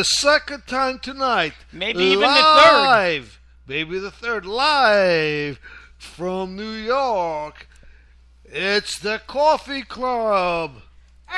the second time tonight. Maybe even the third. Live. Maybe the third. Live from New York. It's the Coffee Club. Hey,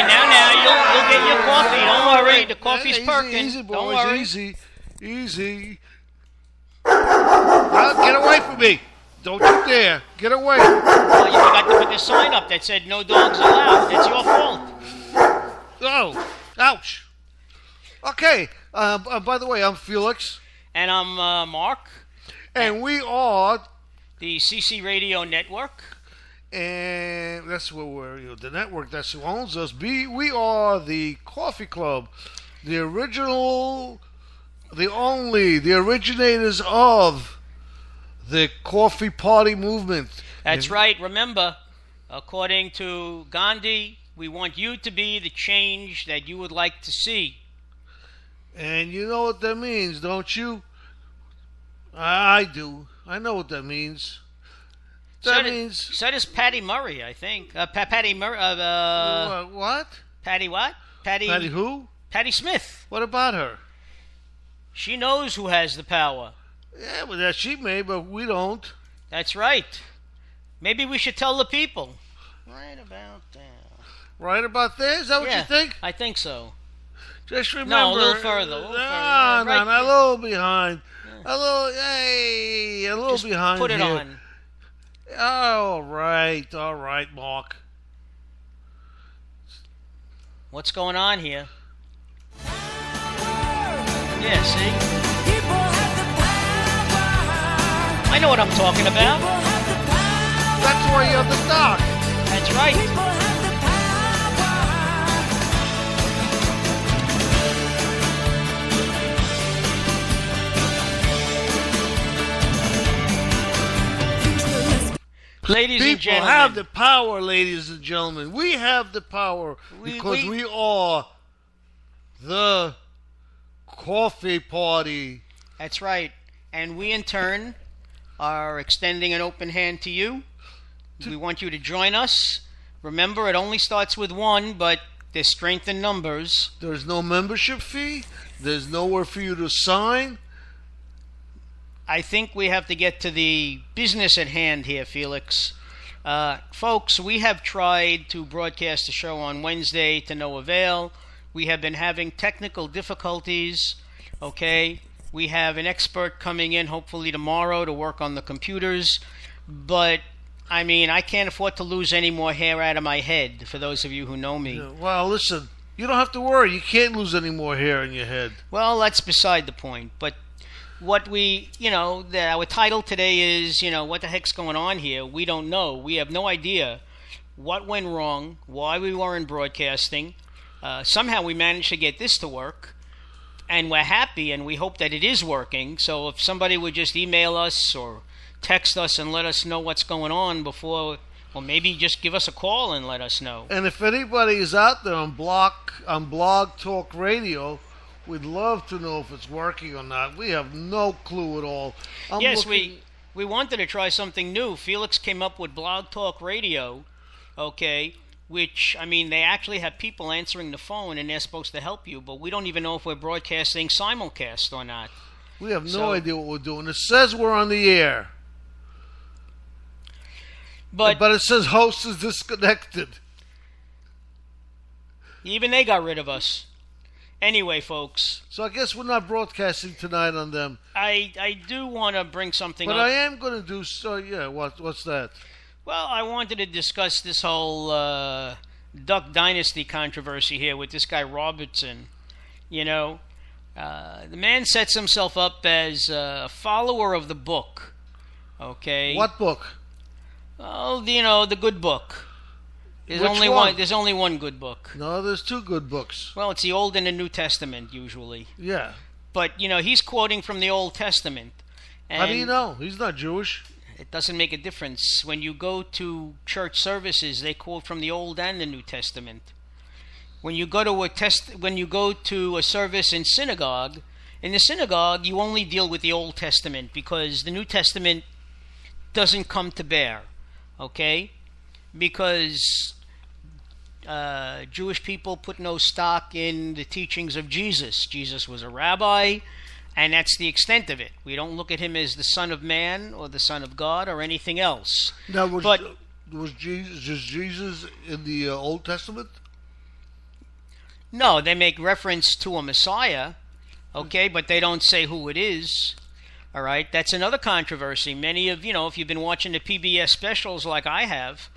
now, you'll get your coffee. Don't worry, the coffee's perking. Easy, boys, Don't worry. Easy. Get away from me. Don't you dare. Get away. Well, you forgot to put the sign up that said no dogs allowed. That's your fault. Oh, ouch. Okay, by the way, I'm Felix. And I'm Mark. And we are the CC Radio Network. And that's what the network that's who owns us. We are the Coffee Club, the original, the only, the originators of the coffee party movement. That's right. Remember, according to Gandhi, we want you to be the change that you would like to see. And you know what that means, don't you? I do. I know what that means. That means... So does Patty Murray, I think. Patty Murray... what? Patty what? Patty who? Patty Smith. What about her? She knows who has the power. Yeah, well, that she may, but we don't. That's right. Maybe we should tell the people. Right about there. Right about there? Is that what you think? I think so. Just remember... No, a little further. No, a little behind. Yeah. A little Just behind put it here. on. All right, Mark. What's going on here? Yeah, see? I know what I'm talking about. That's why you're the doc. That's right. Ladies and gentlemen. People have the power, ladies and gentlemen. We have the power because we are the coffee party. That's right. And we, in turn, are extending an open hand to you. We want you to join us. Remember, it only starts with one, but there's strength in numbers. There's no membership fee. There's nowhere for you to sign. I think we have to get to the business at hand here, Felix. Folks, we have tried to broadcast the show on Wednesday to no avail. We have been having technical difficulties, okay? We have an expert coming in hopefully tomorrow to work on the computers. But, I mean, I can't afford to lose any more hair out of my head, for those of you who know me. Yeah, well, listen, you don't have to worry. You can't lose any more hair in your head. Well, that's beside the point. But what our title today is, what the heck's going on here? We don't know. We have no idea what went wrong, why we weren't broadcasting. Somehow we managed to get this to work, and we're happy, and we hope that it is working. So if somebody would just email us or text us and let us know what's going on before, or maybe just give us a call and let us know. And if anybody is out there on Blog Talk Radio, we'd love to know if it's working or not. We have no clue at all. We wanted to try something new. Felix came up with Blog Talk Radio, okay, which, I mean, they actually have people answering the phone and they're supposed to help you, but we don't even know if we're broadcasting simulcast or not. We have no idea what we're doing. It says we're on the air. But it says host is disconnected. Even they got rid of us. Anyway, folks. So I guess we're not broadcasting tonight on them. I do want to bring something up. But I am going to do so, yeah. What's that? Well, I wanted to discuss this whole Duck Dynasty controversy here with this guy Robertson. The man sets himself up as a follower of the book. Okay. What book? Oh, the good book. There's only one good book. No, there's two good books. Well, it's the Old and the New Testament, usually. Yeah. But, he's quoting from the Old Testament. How do you know? He's not Jewish. It doesn't make a difference. When you go to church services, they quote from the Old and the New Testament. When you go to a service in the synagogue, you only deal with the Old Testament because the New Testament doesn't come to bear. Okay? Because Jewish people put no stock in the teachings of Jesus. Jesus was a rabbi, and that's the extent of it. We don't look at him as the Son of Man or the Son of God or anything else. Now, was Jesus in the Old Testament? No, they make reference to a Messiah, okay, but they don't say who it is. All right, that's another controversy. Many of, if you've been watching the PBS specials like I have,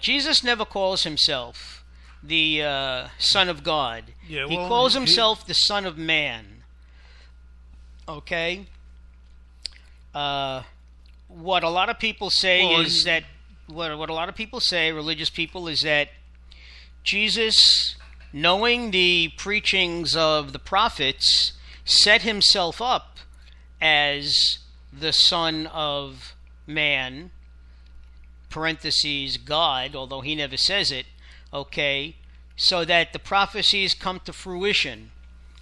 Jesus never calls himself the Son of God. Yeah, he calls himself the Son of Man. Okay? What a lot of people say what a lot of people say, religious people, is that Jesus, knowing the preachings of the prophets, set himself up as the Son of Man, parentheses, God, although he never says it, okay, so that the prophecies come to fruition,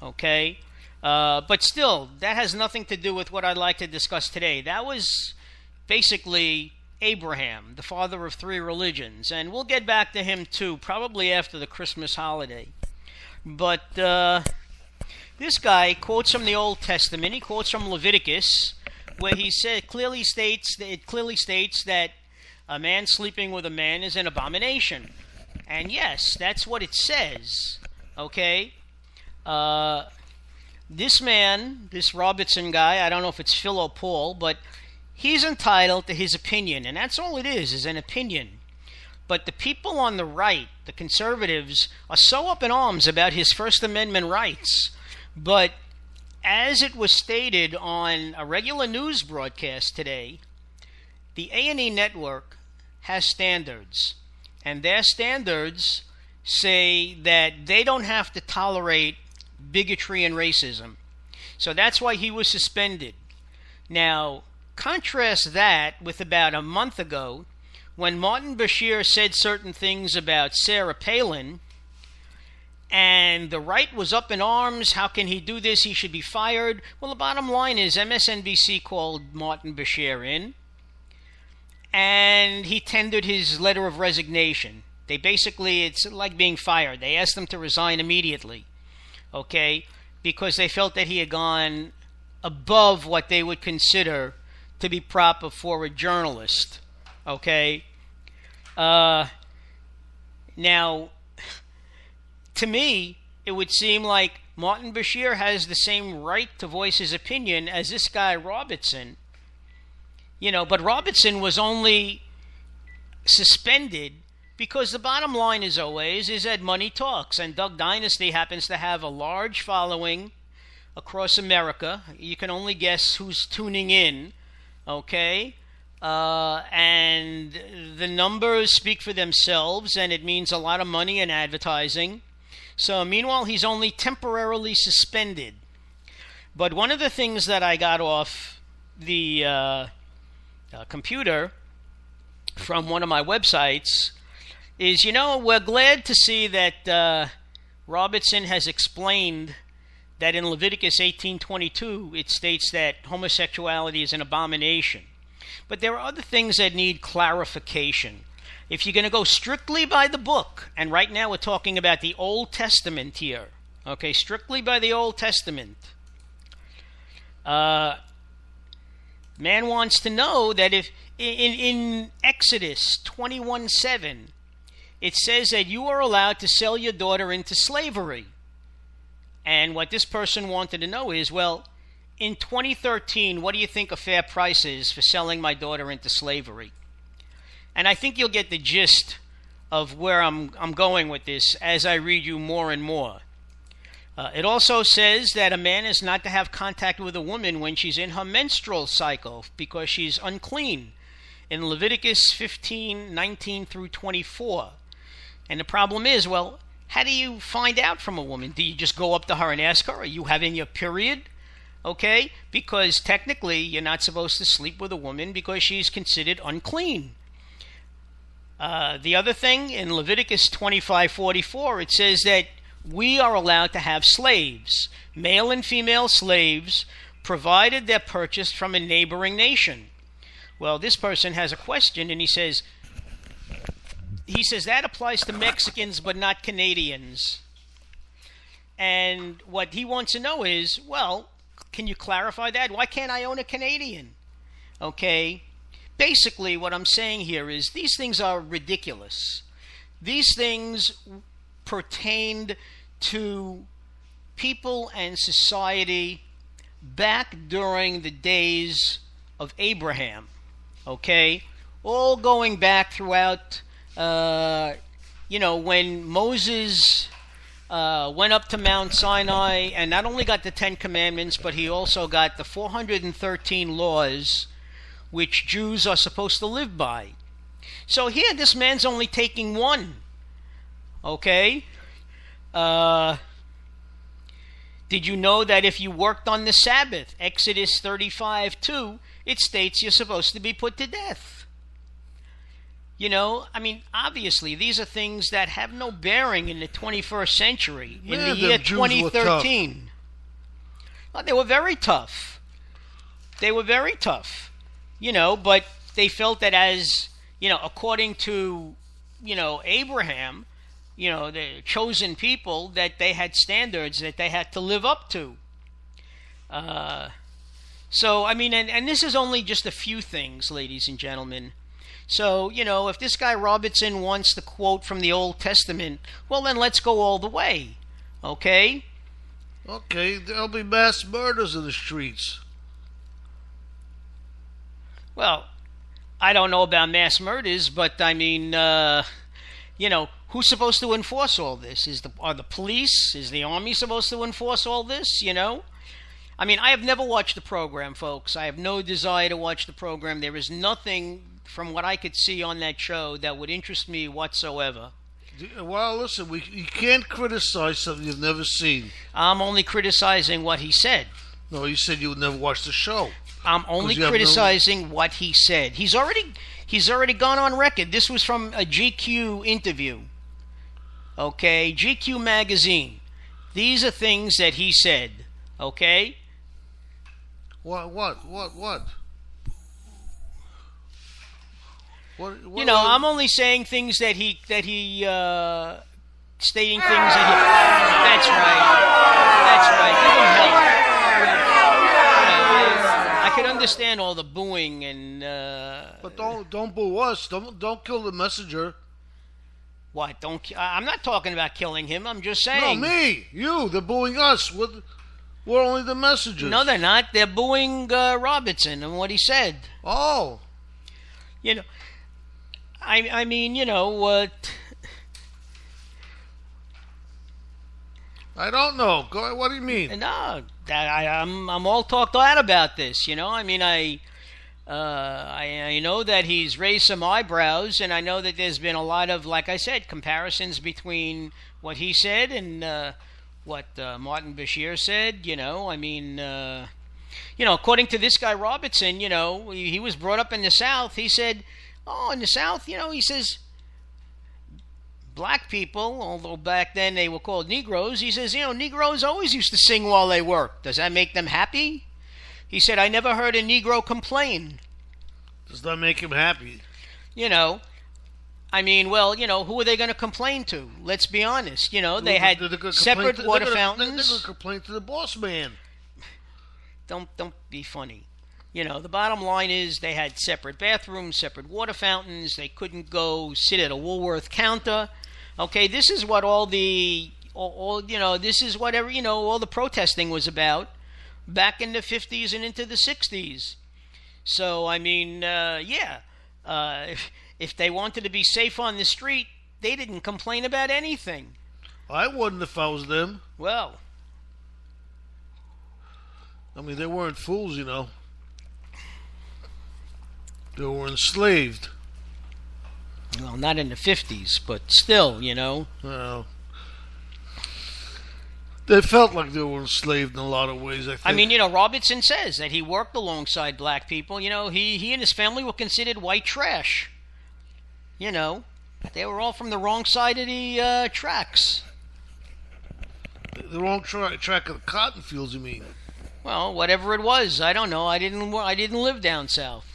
okay? But still, that has nothing to do with what I'd like to discuss today. That was basically Abraham, the father of three religions, and we'll get back to him too, probably after the Christmas holiday. But this guy quotes from the Old Testament. He quotes from Leviticus, where he clearly states that a man sleeping with a man is an abomination. And yes, that's what it says. Okay? This man, this Robertson guy, I don't know if it's Phil or Paul, but he's entitled to his opinion, and that's all it is an opinion. But the people on the right, the conservatives, are so up in arms about his First Amendment rights. But as it was stated on a regular news broadcast today, the A&E network has standards, and their standards say that they don't have to tolerate bigotry and racism. So that's why he was suspended. Now, contrast that with about a month ago when Martin Bashir said certain things about Sarah Palin, and the right was up in arms. How can he do this? He should be fired. Well, the bottom line is MSNBC called Martin Bashir in, and he tendered his letter of resignation. It's like being fired. They asked him to resign immediately, okay, because they felt that he had gone above what they would consider to be proper for a journalist, okay? Now, to me, it would seem like Martin Bashir has the same right to voice his opinion as this guy Robertson. But Robertson was only suspended because the bottom line is that money talks, and Duck Dynasty happens to have a large following across America. You can only guess who's tuning in, okay? And the numbers speak for themselves, and it means a lot of money in advertising. So meanwhile, he's only temporarily suspended. But one of the things that I got off the computer from one of my websites is, we're glad to see that Robertson has explained that in Leviticus 18:22 it states that homosexuality is an abomination. But there are other things that need clarification. If you're going to go strictly by the book, and right now we're talking about the Old Testament here, okay, strictly by the Old Testament, man wants to know that if in Exodus 21:7, it says that you are allowed to sell your daughter into slavery. And what this person wanted to know is, well, in 2013, what do you think a fair price is for selling my daughter into slavery? And I think you'll get the gist of where I'm going with this as I read you more and more. It also says that a man is not to have contact with a woman when she's in her menstrual cycle because she's unclean, in Leviticus 15:19 through 24. And the problem is, well, how do you find out from a woman? Do you just go up to her and ask her, are you having your period? Okay? Because technically you're not supposed to sleep with a woman because she's considered unclean. The other thing, in Leviticus 25:44, it says that we are allowed to have slaves, male and female slaves, provided they're purchased from a neighboring nation. Well, this person has a question, and he says, he says that applies to Mexicans but not Canadians. And what he wants to know is, well, can you clarify that? Why can't I own a Canadian? Okay? Basically, what I'm saying here is these things are ridiculous. These things pertained to people and society back during the days of Abraham. Okay? All going back throughout, when Moses went up to Mount Sinai and not only got the 10 Commandments, but he also got the 413 laws which Jews are supposed to live by. So here, this man's only taking one. Okay? Did you know that if you worked on the Sabbath, Exodus 35:2, it states you're supposed to be put to death? Obviously, these are things that have no bearing in the 21st century, in the year 2013. Well, they were very tough. But they felt that as, according to, Abraham, the chosen people, that they had standards that they had to live up to. And this is only just a few things, ladies and gentlemen. So, if this guy Robertson wants to quote from the Old Testament, well, then let's go all the way. Okay? Okay, there'll be mass murders in the streets. Well, I don't know about mass murders, but who's supposed to enforce all this? Are the police? Is the army supposed to enforce all this? I have never watched the program, folks. I have no desire to watch the program. There is nothing from what I could see on that show that would interest me whatsoever. Well, listen, you can't criticize something you've never seen. I'm only criticizing what he said. No, you said you would never watch the show. I'm only criticizing what he said. He's already gone on record. This was from a GQ interview. Okay, GQ magazine. These are things that he said. Okay? What? I'm only saying things that he stating things that he. That's right. Give him help. I could understand all the booing and. But don't boo us. Don't kill the messenger. What? I'm not talking about killing him. I'm just saying. No, me, you. They're booing us. We're only the messengers. No, they're not. They're booing Robertson and what he said. Oh. What? I don't know. What do you mean? No, I'm all talked out about this. I know that he's raised some eyebrows, and I know that there's been a lot of, like I said, comparisons between what he said and what Martin Bashir said. According to this guy Robertson, he was brought up in the South. He said, in the South, he says, black people, although back then they were called Negroes, he says, Negroes always used to sing while they worked. Does that make them happy? He said, I never heard a Negro complain. Does that make him happy? Who are they going to complain to? Let's be honest. They had separate water fountains. They're going to complain to the boss man. Don't be funny. The bottom line is they had separate bathrooms, separate water fountains. They couldn't go sit at a Woolworth counter. Okay, this is what all the protesting was about back in the 50s and into the 60s. So, if they wanted to be safe on the street, they didn't complain about anything. I wouldn't if I was them. Well. They weren't fools, They were enslaved. Well, not in the 50s, but still, Well, they felt like they were enslaved in a lot of ways, I think. Robertson says that he worked alongside black people. He and his family were considered white trash. They were all from the wrong side of the tracks. The wrong track of the cotton fields, you mean? Well, whatever it was, I don't know. I didn't live down south.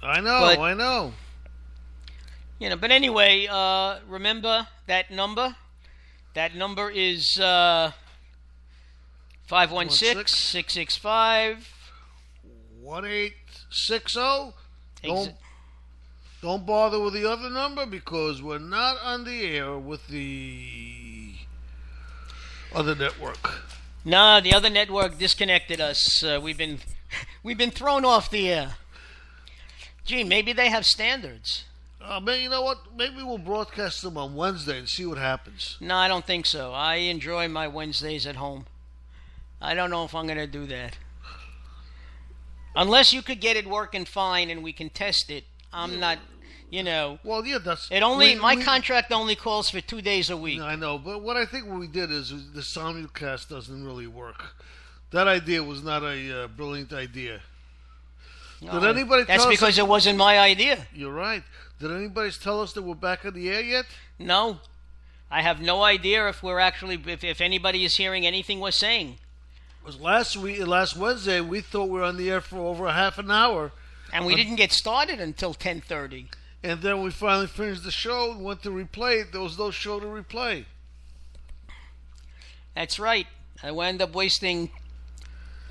I know, But, I know. But anyway, remember that number? That number is 516-665. 1860. Don't bother with the other number because we're not on the air with the other network. No, the other network disconnected us. We've been thrown off the air. Gee, maybe they have standards. You know what? Maybe we'll broadcast them on Wednesday and see what happens. No, I don't think so. I enjoy my Wednesdays at home. I don't know if I'm going to do that. Unless you could get it working fine and we can test it. I'm not, Well, yeah, that's... My contract only calls for 2 days a week. I know, but what I think we did is the simulcast doesn't really work. That idea was not a brilliant idea. No, Did anybody tell us... That's because it wasn't my idea. You're right. Did anybody tell us that we're back on the air yet? No. I have no idea if we're actually... If anybody is hearing anything we're saying. It was last Wednesday, we thought we were on the air for over a half an hour. And we didn't get started until 10:30. And then we finally finished the show and went to replay it. There was no show to replay. That's right. I wound up wasting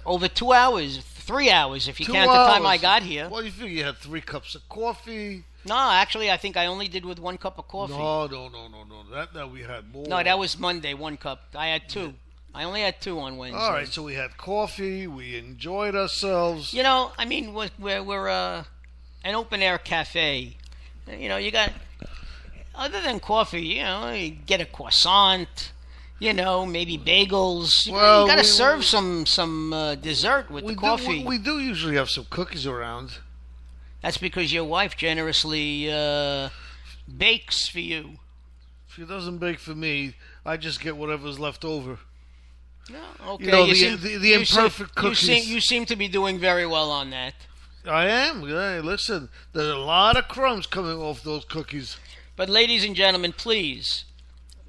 over 2 hours, 3 hours if you count the time I got here. Well, you figure you had 3 cups of coffee. No, actually, I think I only did with 1 cup of coffee. No. That we had more. No, that was Monday, 1 cup. I had 2. I only had 2 on Wednesday. All right, so we had coffee. We enjoyed ourselves. We're an open air cafe. You got, other than coffee, you get a croissant. Maybe bagels. Well, you got to serve some dessert with the coffee. We do usually have some cookies around. That's because your wife generously bakes for you. She doesn't bake for me. I just get whatever's left over. No, okay. The imperfect cookies. You seem to be doing very well on that. I am. Hey, listen, there's a lot of crumbs coming off those cookies. But ladies and gentlemen, please,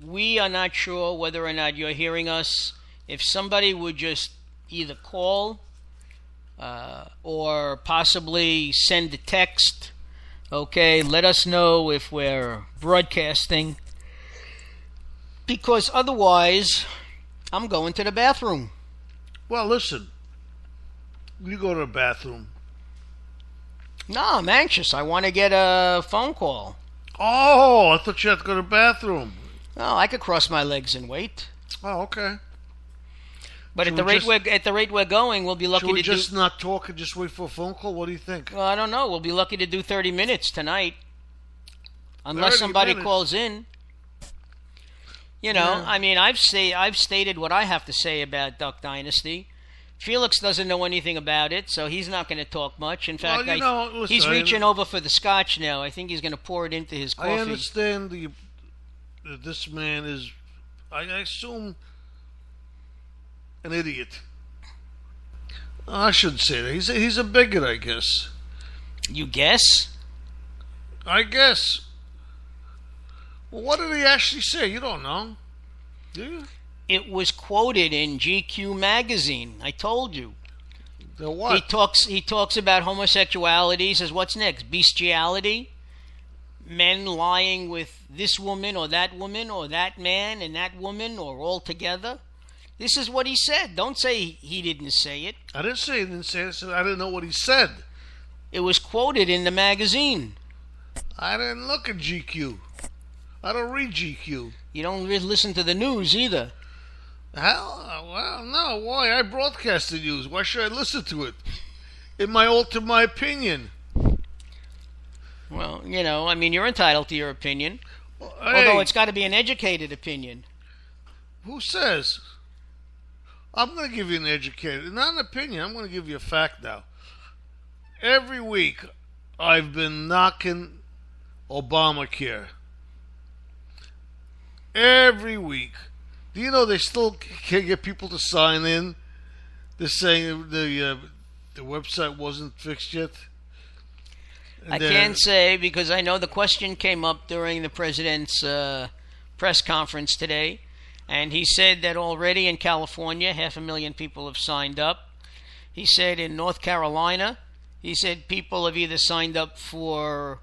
we are not sure whether or not you're hearing us. If somebody would just either call or possibly send a text, okay, let us know if we're broadcasting. Because otherwise, I'm going to the bathroom. Well, listen, you go to the bathroom. No, I'm anxious. I want to get a phone call. Oh, I thought you had to go to the bathroom. Oh, I could cross my legs and wait. Oh, okay. But at the rate we're going, we'll be lucky to do... Should we just not talk and just wait for a phone call? What do you think? Well, I don't know. We'll be lucky to do 30 minutes tonight. Unless somebody calls in. Yeah. I mean, I've stated what I have to say about Duck Dynasty. Felix doesn't know anything about it, so he's not going to talk much. In fact, listen, he's reaching over for the scotch now. I think he's going to pour it into his coffee. I understand that this man is, I assume, an idiot. I shouldn't say that. He's a bigot, I guess. You guess? I guess. Well, what did he actually say? You don't know, do you? It was quoted in GQ magazine. I told you. The what? He talks about homosexuality. He says, what's next? Bestiality? Men lying with this woman or that man and that woman or all together? This is what he said. Don't say he didn't say it. I didn't say he didn't say it. I didn't know what he said. It was quoted in the magazine. I didn't look at GQ. I don't read GQ. You don't really listen to the news either. Hell, well, no. Why? I broadcast the news. Why should I listen to it? It might alter my opinion. Well, I mean, you're entitled to your opinion. Well, hey, although it's got to be an educated opinion. Who says? I'm going to give you an educated, not an opinion. I'm going to give you a fact now. Every week, I've been knocking Obamacare. Every week. Do you know they still can't get people to sign in? They're saying the website wasn't fixed yet. I can't say because I know the question came up during the president's press conference today, and he said that already in California, 500,000 people have signed up. He said in North Carolina, He said people have either signed up for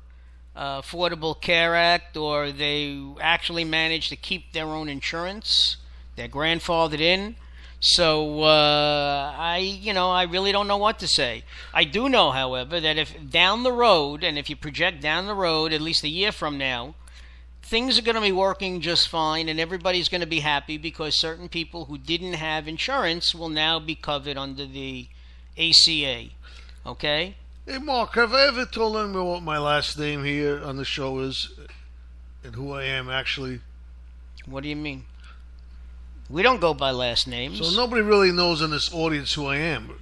Affordable Care Act or they actually managed to keep their own insurance. They're grandfathered in. So I really don't know what to say. I do know, however, that if down the road, and if you project down the road, at least a year from now, things are going to be working just fine, and everybody's going to be happy because certain people who didn't have insurance will now be covered under the ACA. Okay? Hey, Mark, have I ever told anyone what my last name here on the show is and who I am actually? What do you mean? We don't go by last names. So nobody really knows in this audience who I am.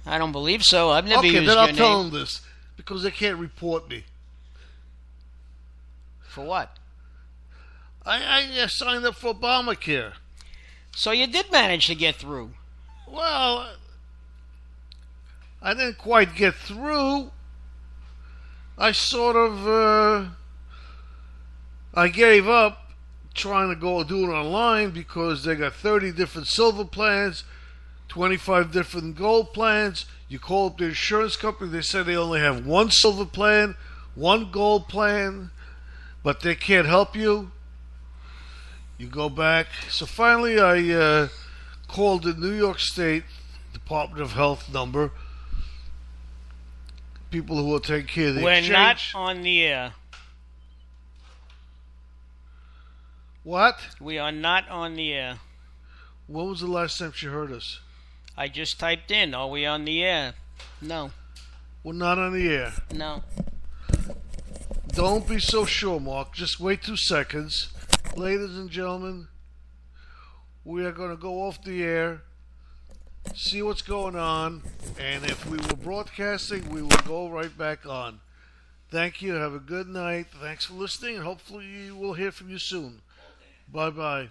I don't believe so. I've never used your name. Okay, then I'll tell them this because they can't report me. For what? I signed up for Obamacare. So you did manage to get through. Well, I didn't quite get through. I sort of, I gave up trying to go do it online because they got 30 different silver plans, 25 different gold plans. You call up the insurance company, they say they only have one silver plan, one gold plan, but they can't help you. You go back. So finally I called the New York State Department of Health number, people who will take care of the exchange. We're not on the air. What? We are not on the air. When was the last time you heard us? I just typed in, are we on the air? No. We're not on the air. No. Don't be so sure, Mark. Just wait 2 seconds. Ladies and gentlemen, we are going to go off the air, see what's going on, and if we were broadcasting, we will go right back on. Thank you. Have a good night. Thanks for listening, and hopefully we'll hear from you soon. Bye-bye.